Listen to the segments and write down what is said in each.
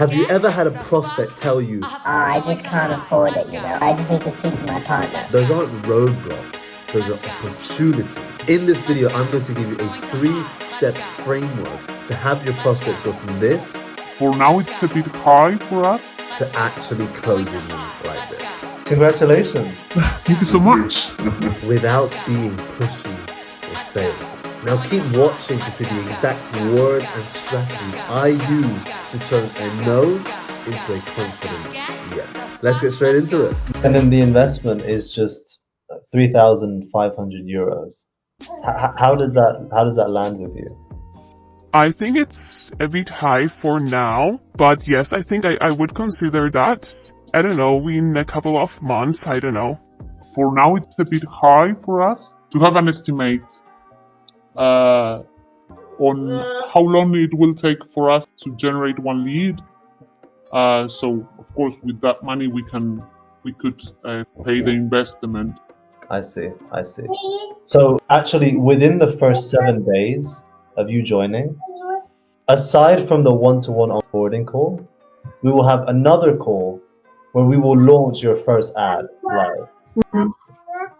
Have you ever had a prospect tell you, I just can't afford it, I just need to speak to my partner. those aren't roadblocks, those are opportunities? In this video, I'm going to give you a 3-step framework to have your prospects go from this For now, it's a bit high for us. to actually closing you like this, Congratulations. Thank you so much. without being pushy or salesy. Now keep watching to see the exact words and strategies I use to turn a no into a confident yes. Let's get straight into it. And then the investment is just 3,500 euros. How does that land with you? I think it's a bit high for now, but yes, I think I would consider that. I don't know, in a couple of months, I don't know. For now, it's a bit high for us to have an estimate on how long it will take for us to generate one lead. So, of course, with that money, we could pay the investment. I see. So actually, within the first 7 days of you joining, aside from the one-to-one onboarding call, we will have another call where we will launch your first ad live. Mhm.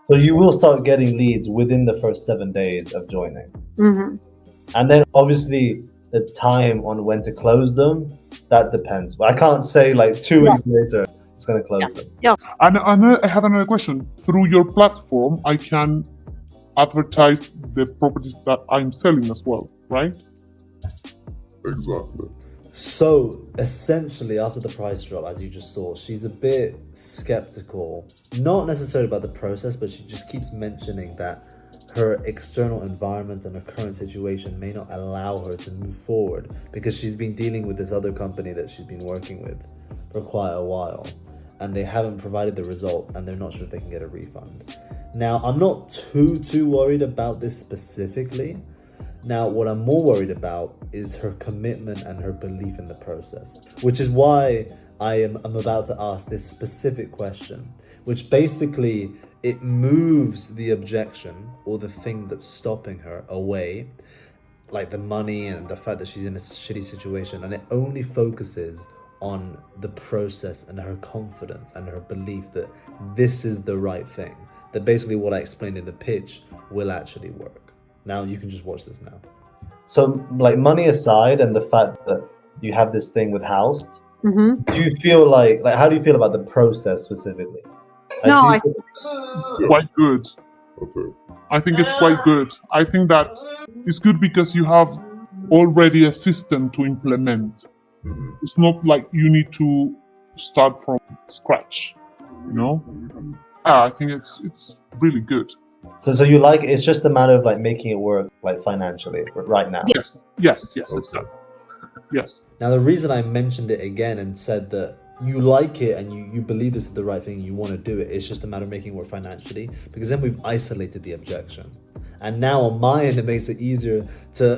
So you will start getting leads within the first 7 days of joining. Mhm. And then obviously the time on when to close them, that depends. But I can't say like 2 weeks later it's going to close them. And I have another question. Through your platform, I can advertise the properties that I'm selling as well, right? Exactly. So essentially, after the price drop, as you just saw, she's a bit skeptical, not necessarily about the process, but she just keeps mentioning that her external environment and her current situation may not allow her to move forward because she's been dealing with this other company that she's been working with for quite a while, and they haven't provided the results, and they're not sure if they can get a refund. Now, I'm not too worried about this specifically. Now, what I'm more worried about is her commitment and her belief in the process, which is why I'm about to ask this specific question, which basically it moves the objection or the thing that's stopping her away, like the money and the fact that she's in a shitty situation, and it only focuses on the process and her confidence and her belief that this is the right thing, that basically what I explained in the pitch will actually work. Now you can just watch this now. So like money aside and the fact that you have this thing with Housed, Mhm. do you feel like how do you feel about the process specifically? No, do you I Quite good. Okay. I think it's quite good. I think that it's good because you have already a system to implement. Mhm. It's not like you need to start from scratch, you know? I think it's really good. So you like it's just a matter of like making it work like financially right now. Yes, Okay. yes. Now, the reason I mentioned it again and said that you like it and you believe this is the right thing, you want to do it, it's just a matter of making it work financially, because then we've isolated the objection. And now on my end, it makes it easier to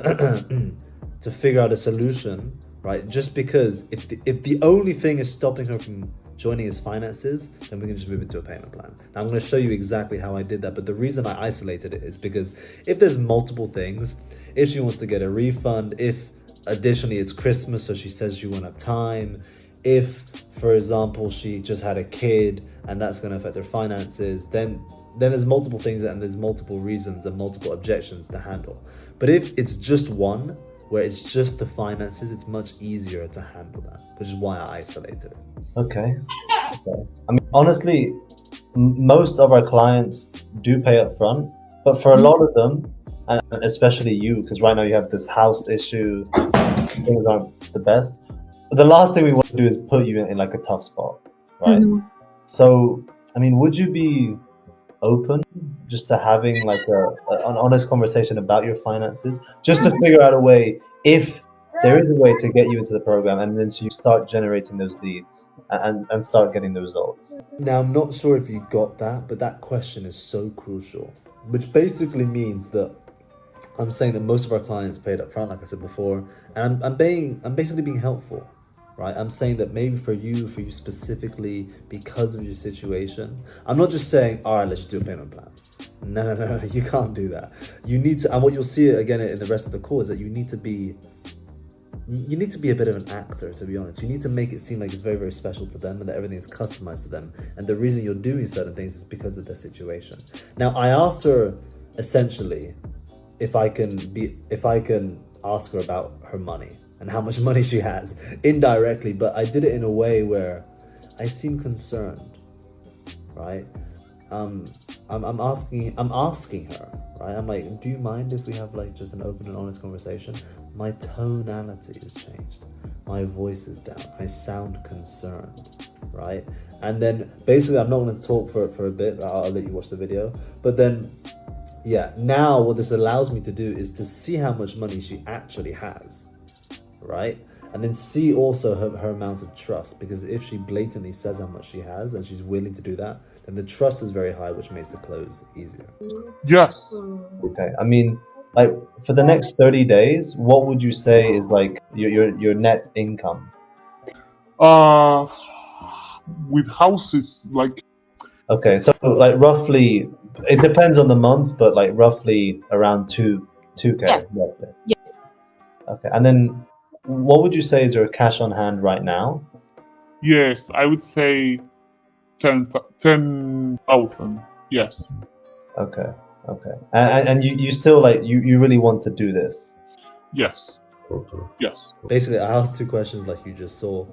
to figure out a solution, right? Just because if the only thing is stopping her from joining is finances, then we can just move into a payment plan. Now, I'm going to show you exactly how I did that, but the reason I isolated it is because if there's multiple things, if she wants to get a refund, if additionally it's Christmas, so she says she won't have time, if, for example, she just had a kid and that's going to affect her finances, then there's multiple things and there's multiple reasons and multiple objections to handle. But if it's just one, where it's just the finances, it's much easier to handle that, which is why I isolated it. Okay. I mean, honestly, most of our clients do pay up front, but for a lot of them, and especially you, because right now you have this house issue, things aren't the best. The last thing we want to do is put you in like a tough spot, right? Mhm. So, I mean, would you be open just to having like an honest conversation about your finances, just to figure out a way, if there is a way to get you into the program, and then so you start generating those leads and start getting the results. Now, I'm not sure if you got that, but that question is so crucial, which basically means that I'm saying that most of our clients paid up front, like I said before, and I'm basically being helpful, right? I'm saying that maybe for you specifically, because of your situation, I'm not just saying, all right, let's just do a payment plan. No, you can't do that. You need to, and what you'll see again in the rest of the call is that you need to be you need to be a bit of an actor, to be honest. You need to make it seem like it's very, very special to them and that everything is customized to them. And the reason you're doing certain things is because of their situation. Now, I asked her essentially if I can ask her about her money and how much money she has indirectly, but I did it in a way where I seem concerned, right? I'm asking her, right? I'm like, do you mind if we have like just an open and honest conversation? My tonality has changed. My voice is down. I sound concerned, right? And then basically, I'm not going to talk for a bit. I'll let you watch the video. But then, yeah, now what this allows me to do is to see how much money she actually has, right? And then see also her amount of trust, because if she blatantly says how much she has and she's willing to do that, then the trust is very high, which makes the close easier. Yes. Okay. I mean, like for the next 30 days, what would you say is like your net income? With houses, like, Okay, so like roughly, it depends on the month, but like roughly around 2K. Yes. Roughly. Yes. Okay, and then what would you say is your cash on hand right now? yes, I would say 10,000. Yes. Okay, okay, and you still like you really want to do this? Yes. Okay. Yes. Basically, I asked two questions like you just saw.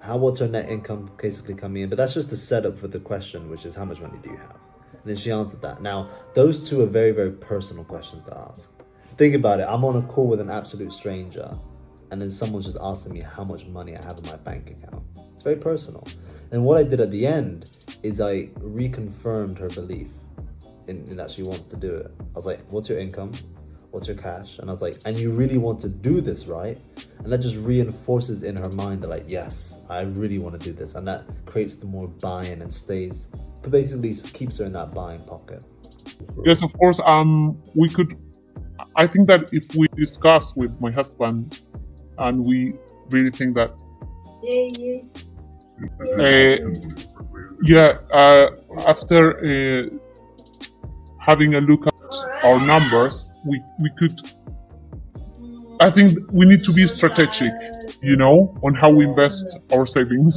What's her net income basically coming in? But that's just the setup for the question, which is how much money do you have? And then she answered that. Now, those two are very, very personal questions to ask. Think about it. I'm on a call with an absolute stranger, and then someone's just asking me how much money I have in my bank account. It's very personal. And what I did at the end is I reconfirmed her belief in that she wants to do it. I was like, what's your income? What's your cash? And I was like, and you really want to do this, right? And that just reinforces in her mind that like, yes, I really want to do this. And that creates the more buy-in and stays, but basically keeps her in that buying pocket. Yes, of course. We could. I think that if we discuss with my husband, and we really think that, after having a look at our numbers, we could. I think we need to be strategic, on how we invest our savings.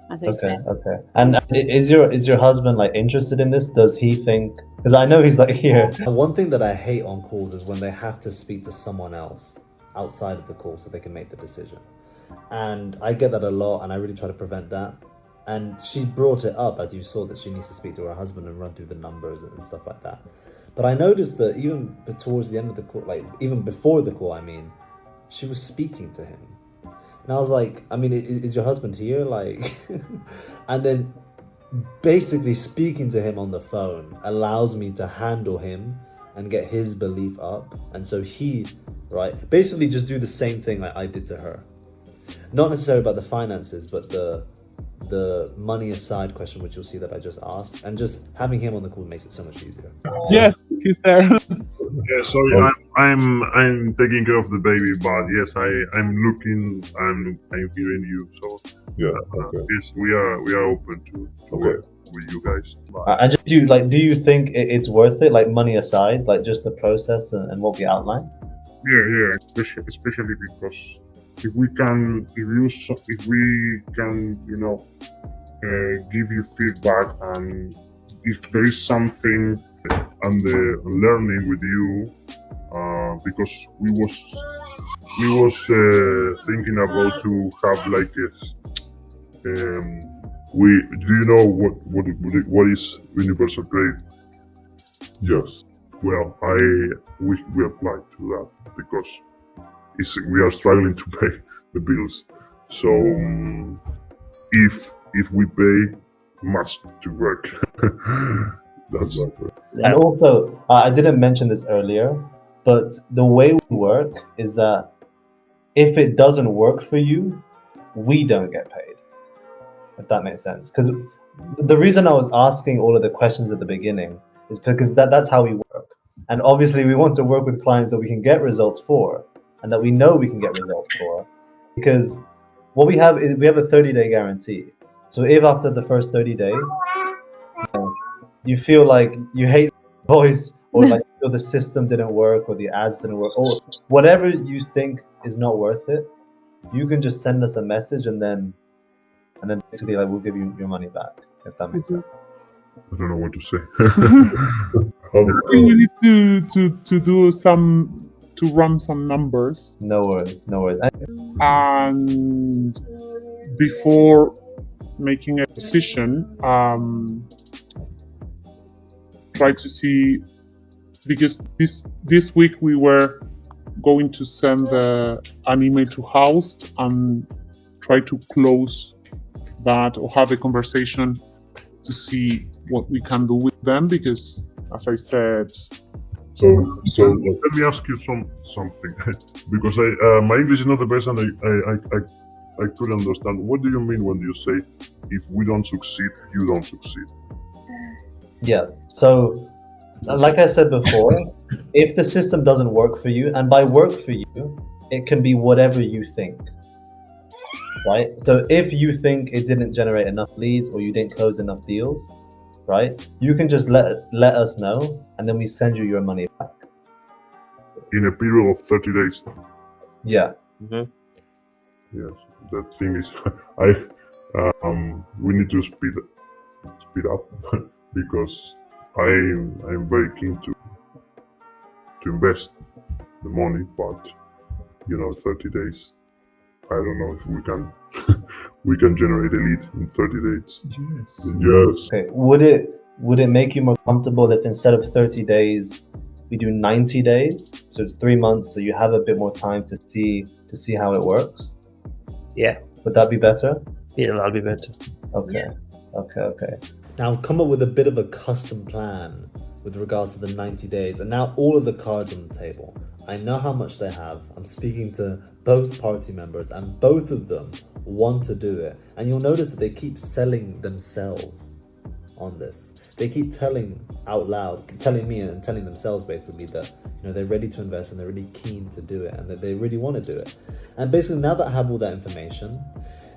As I Okay, said. okay. And is your husband like interested in this? Does he think? Because I know he's like here. And one thing that I hate on calls is when they have to speak to someone else outside of the call so they can make the decision. And I get that a lot, and I really try to prevent that. And she brought it up, as you saw, that she needs to speak to her husband and run through the numbers and stuff like that. But I noticed that even towards the end of the call, like even before the call, I mean, she was speaking to him. And I was like, I mean, is your husband here? Like, and then basically speaking to him on the phone allows me to handle him and get his belief up. And so he, right, basically just do the same thing like I did to her. Not necessarily about the finances, but the money aside question, which you'll see that I just asked, and just having him on the call makes it so much easier. Yes, he's there. Yeah, sorry, I'm taking care of the baby, but yes, I'm looking, I'm hearing you. So Yeah. Okay. yes, we are open to work with you guys. And just do you think it's worth it? Like money aside, like just the process and what we outlined. Yeah, especially because if we can, give you feedback, and if there is something on the learning with you, because we was thinking about to have like do you know what is universal credit? Yes. Well, we applied to that because we are struggling to pay the bills. So if we pay, must to work. That's Exactly. And also, I didn't mention this earlier, but the way we work is that if it doesn't work for you, we don't get paid. If that makes sense. Because the reason I was asking all of the questions at the beginning is because that's how we work. And obviously, we want to work with clients that we can get results for, and that we know we can get results for. Because what we have is we have a 30-day guarantee. So if after the first 30 days, you feel like you hate the voice, or like you feel the system didn't work, or the ads didn't work, or whatever you think is not worth it, you can just send us a message and then basically like we'll give you your money back, if that makes sense. I don't know what to say. I think we need to do to run some numbers, No worries. and before making a decision, try to see, because this week we were going to send an email to house and try to close that or have a conversation to see what we can do with them, because as I said, So let me ask you something because my English is not the best and I couldn't understand. What do you mean when you say if we don't succeed, you don't succeed? Yeah. So, like I said before, if the system doesn't work for you, and by work for you, it can be whatever you think, right? So if you think it didn't generate enough leads or you didn't close enough deals, right? You can just let us know, and then we send you your money back. In a period of 30 days. Yeah. Yes, the thing is, we need to speed up because I'm very keen to invest the money, but 30 days. I don't know if we can we can generate a lead in 30 days. Yes. Okay. Would it make you more comfortable if instead of 30 days we do 90 days? So it's 3 months, so you have a bit more time to see how it works. Yeah, Would that be better? that'll be better. Okay. Now I've come up with a bit of a custom plan with regards to the 90 days, and now all of the cards on the table. I know how much they have. I'm speaking to both party members and both of them want to do it. And you'll notice that they keep selling themselves on this. They keep telling out loud, telling me and telling themselves basically that they're ready to invest and they're really keen to do it and that they really want to do it. And basically now that I have all that information,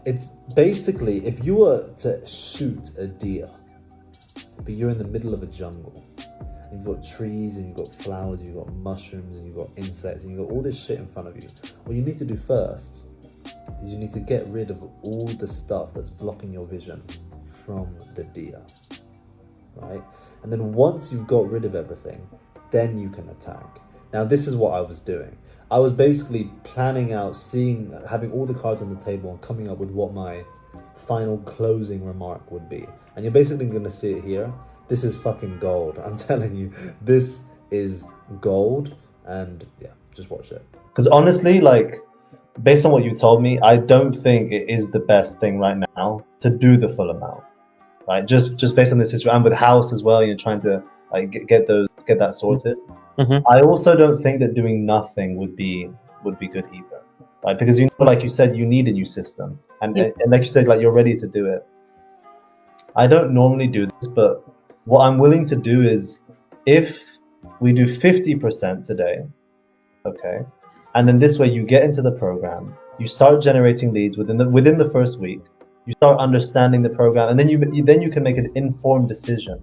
it's basically if you were to shoot a deer, but you're in the middle of a jungle, you've got trees and you've got flowers, you've got mushrooms and you've got insects and you've got all this shit in front of you. What you need to do first is you need to get rid of all the stuff that's blocking your vision from the deer, right? And then once you've got rid of everything, then you can attack. Now this is what I was doing. I was basically planning out, having all the cards on the table and coming up with what my final closing remark would be. And you're basically going to see it here. This is fucking gold. I'm telling you, this is gold. And yeah, just watch it. Because honestly, like, based on what you told me, I don't think it is the best thing right now to do the full amount, right? Just based on this situation, and with house as well, trying to like get that sorted. Mhm. I also don't think that doing nothing would be good either, right? Because like you said, you need a new system, and like you said, like you're ready to do it. I don't normally do this, but what I'm willing to do is if we do 50% today, okay, and then this way you get into the program, you start generating leads within the first week, you start understanding the program, and then you can make an informed decision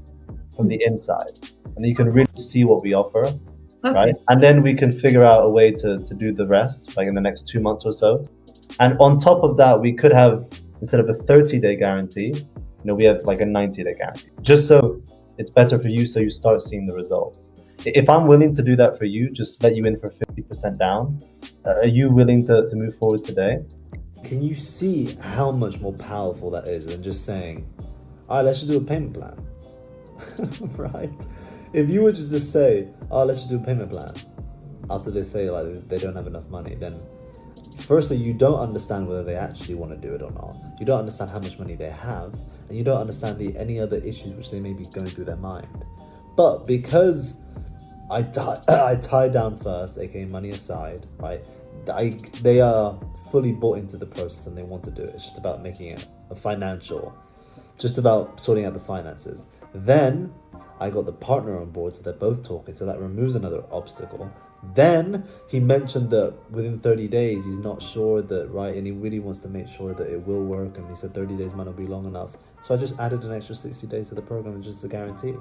from the inside, and you can really see what we offer, right? And then we can figure out a way to do the rest, like in the next 2 months or so. And on top of that, we could have, instead of a 30-day guarantee, we have like a 90-day guarantee, just so it's better for you, so you start seeing the results. If I'm willing to do that for you, just let you in for 50% down, are you willing to move forward today? Can you see how much more powerful that is than just saying, all right, let's just do a payment plan, right? If you were to just say, oh, let's just do a payment plan, after they say like they don't have enough money, then firstly, you don't understand whether they actually want to do it or not. You don't understand how much money they have, and you don't understand any other issues which they may be going through their mind. But because I tie down first, aka money aside, right? They are fully bought into the process and they want to do it. It's just about making it a financial, just about sorting out the finances. Then I got the partner on board, so they're both talking, so that removes another obstacle. Then he mentioned that within 30 days he's not sure that, right, and he really wants to make sure that it will work, and he said 30 days might not be long enough. So I just added an extra 60 days to the program, just a guarantee.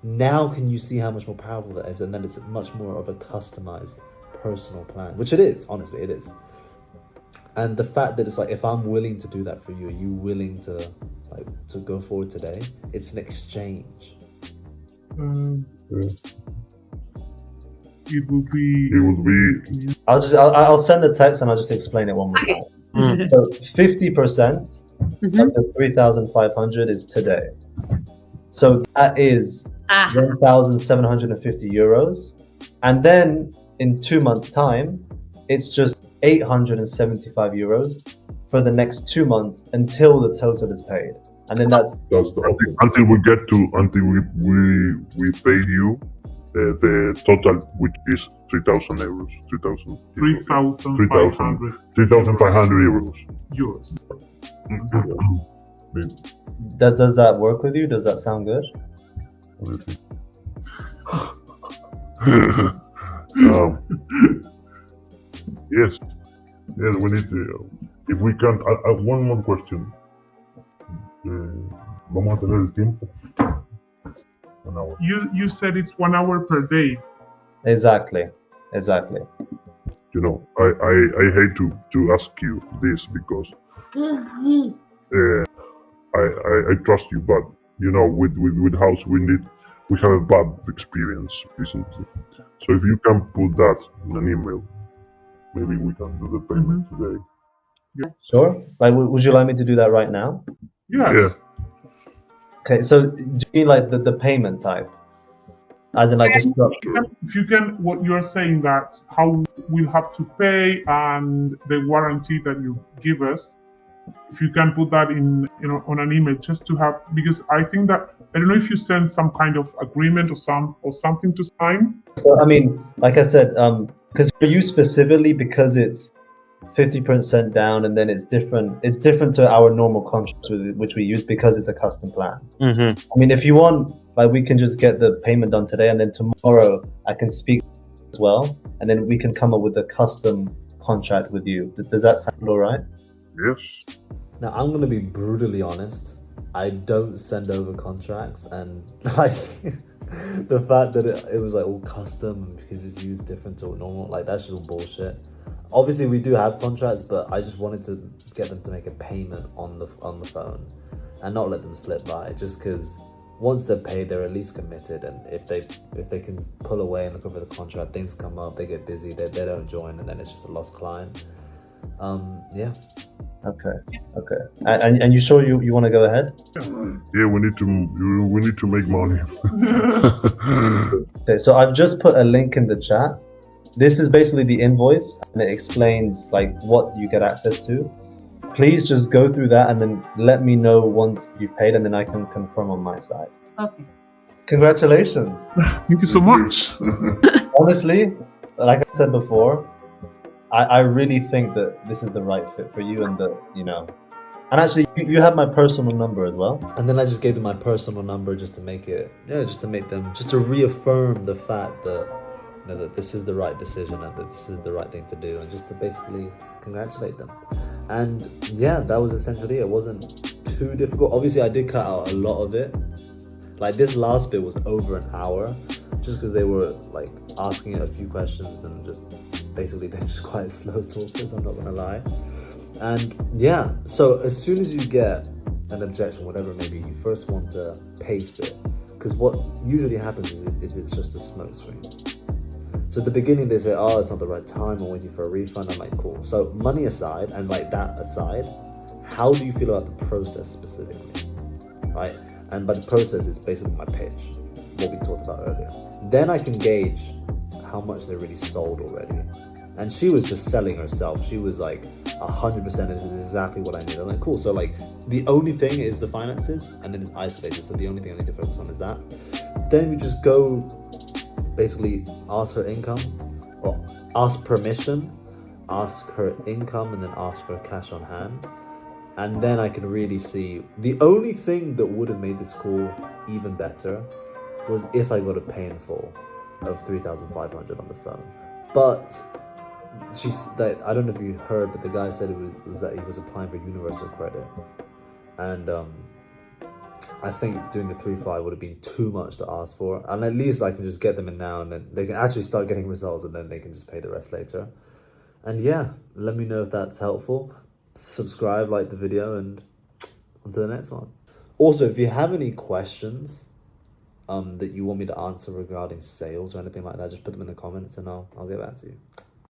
Now can you see how much more powerful that is, and then it's much more of a customized personal plan, which it is, honestly it is. And the fact that it's like, if I'm willing to do that for you, are you willing to to go forward today? It's an exchange. It will be. It would be I'll send the text and I'll just explain it one more time. Mm. So 50% of the 3,500 is today. So that is 1,750 euros. And then in 2 months' time, it's just 875 euros for the next 2 months until the total is paid. And then that's That's the option. until we pay you the total, which is 3,000 euros. 3,500 3,500 euros. euros. does that work with you? Does that sound good? What do you think? Yes, we need to. If we can, one more question. Vamos a tener el tiempo. 1 hour. You said it's 1 hour per day. Exactly. You know, I hate to ask you this because I trust you, but you know, with house we have a bad experience recently. So if you can put that in an email, maybe we can do the payment today. Sure. Like, would you like me to do that right now? Yes. Yeah. Okay. So do you mean like the payment type, as in like the structure? If you can, what you're saying that how we'll have to pay and the warranty that you give us, if you can put that in, on an email, just to have, because I think that, I don't know if you send some kind of agreement or something to sign. So I mean, like I said, because for you specifically, because it's 50% down, and then it's different. It's different to our normal contracts which we use because it's a custom plan. Mm-hmm. I mean, if you want, like, we can just get the payment done today, and then tomorrow I can speak as well, and then we can come up with a custom contract with you. Does that sound all right? Yes. Now, I'm going to be brutally honest. I don't send over contracts, and like the fact that it was like all custom because it's used different to normal, like that's just all bullshit. Obviously, we do have contracts, but I just wanted to get them to make a payment on the phone and not let them slip by, just because once they're paid, they're at least committed, and if they can pull away and look over the contract, things come up, they get busy, they don't join, and then it's just a lost client. Yeah. Okay. And you sure you want to go ahead? Yeah, we need to make money. Okay, so I've just put a link in the chat. This is basically the invoice, and it explains like what you get access to. Please just go through that and then let me know once you've paid, and then I can confirm on my side. Okay. Congratulations. Thank you so much. Honestly, like I said before, I really think that this is the right fit for you, and and actually you have my personal number as well. And then I just gave them my personal number just to make it, just to reaffirm the fact that, that this is the right decision and that this is the right thing to do, and just to basically congratulate them. And yeah, that was essentially it. It wasn't too difficult. Obviously, I did cut out a lot of it. Like this last bit was over an hour, just because they were like asking it a few questions, and just basically they're just quite slow talkers, I'm not gonna lie. And yeah, so as soon as you get an objection, whatever it may be, you first want to pace it, because what usually happens is it's just a smoke screen. So at the beginning they say, oh, it's not the right time, I'm waiting for a refund. I'm like, cool. So money aside, and like that aside, how do you feel about the process specifically, right? And by the process, it's basically my pitch, what we talked about earlier. Then I can gauge how much they really sold already. And she was just selling herself. She was like 100%, this is exactly what I need. I'm like, cool. So like the only thing is the finances, and then it's isolated. So the only thing I need to focus on is that. Then we just go basically ask her income, or ask permission, ask her income, and then ask for cash on hand. And then I can really see, the only thing that would have made this call even better was if I got a pay in full of 3,500 on the phone. But I don't know if you heard, but the guy said it was that he was applying for universal credit. And I think doing the 3.5 would have been too much to ask for. And at least I can just get them in now, and then they can actually start getting results, and then they can just pay the rest later. And yeah, let me know if that's helpful. Subscribe, like the video, and on to the next one. Also, if you have any questions that you want me to answer regarding sales or anything like that, just put them in the comments and I'll get back to you.